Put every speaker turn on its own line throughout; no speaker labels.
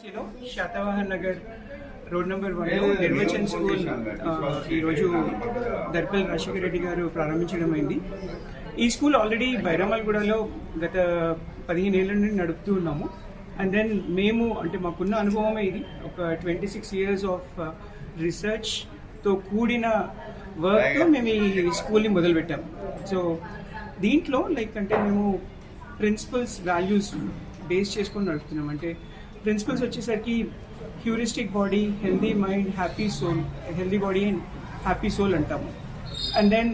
సిటీలో Satavahan Nagar road number 1లో Nirvachan school ఈరోజు దర్పల్ రాజశేఖర రెడ్డి గారు ప్రారంభించడం అయింది. ఈ స్కూల్ ఆల్రెడీ బైరామల్గూడలో గత 15 ఏళ్ల నుండి నడుపుతూ ఉన్నాము. అండ్ దెన్ మేము అంటే మాకున్న అనుభవమే ఇది, ఒక 26 years ఆఫ్ రీసెర్చ్తో కూడిన వర్క్తో మేము ఈ స్కూల్ని మొదలుపెట్టాము. సో దీంట్లో అంటే మేము ప్రిన్సిపల్స్ వాల్యూస్ బేస్ చేసుకొని నడుపుతున్నాం. అంటే ప్రిన్సిపల్స్ వచ్చేసరికి heuristic body, healthy mind, happy soul, healthy body and happy soul అంటాము. అండ్ దెన్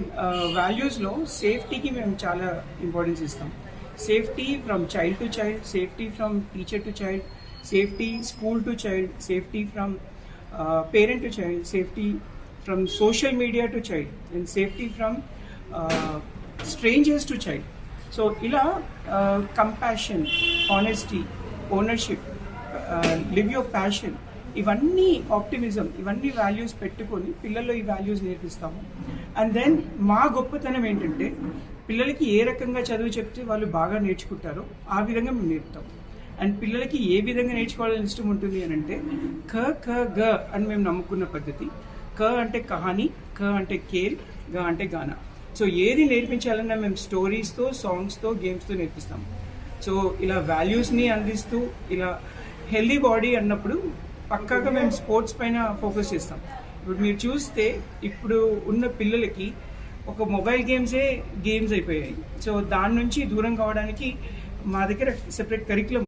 వాల్యూస్లో సేఫ్టీకి మేము చాలా ఇంపార్టెన్స్ ఇస్తాం. Safety from child to child, safety from teacher to child, safety school to child, safety from parent to child, safety from social media to child, and safety from strangers to child. So ila compassion, honesty, ownership, live your passion, ఇవన్నీ optimism, ఇవన్నీ values పెట్టుకొని పిల్లల్లో ఈ values నేర్పిస్తాము. And then మా గొప్పతనం ఏంటంటే పిల్లలకి ఏ రకంగా చదువు చెప్తే వాళ్ళు బాగా నేర్చుకుంటారో ఆ విధంగా మేము నేర్పుతాం. అండ్ పిల్లలకి ఏ విధంగా నేర్చుకోవాలని ఇష్టం ఉంటుంది అని అంటే ఖ ఖ గ అని మేము నమ్ముకున్న పద్ధతి. క అంటే కహానీ, క అంటే కేల్, గ అంటే గానా. సో ఏది నేర్పించాలన్నా మేము స్టోరీస్తో, సాంగ్స్తో, గేమ్స్తో నేర్పిస్తాం. సో ఇలా వాల్యూస్ని అందిస్తూ ఇలా హెల్దీ బాడీ అన్నప్పుడు పక్కాగా మేము స్పోర్ట్స్ పైన ఫోకస్ చేస్తాం. ఇప్పుడు మీరు చూస్తే ఇప్పుడు ఉన్న పిల్లలకి ఒక మొబైల్ గేమ్స్ అయిపోయాయి. సో దాని నుంచి దూరం కావడానికి మా దగ్గర సెపరేట్ కరికులం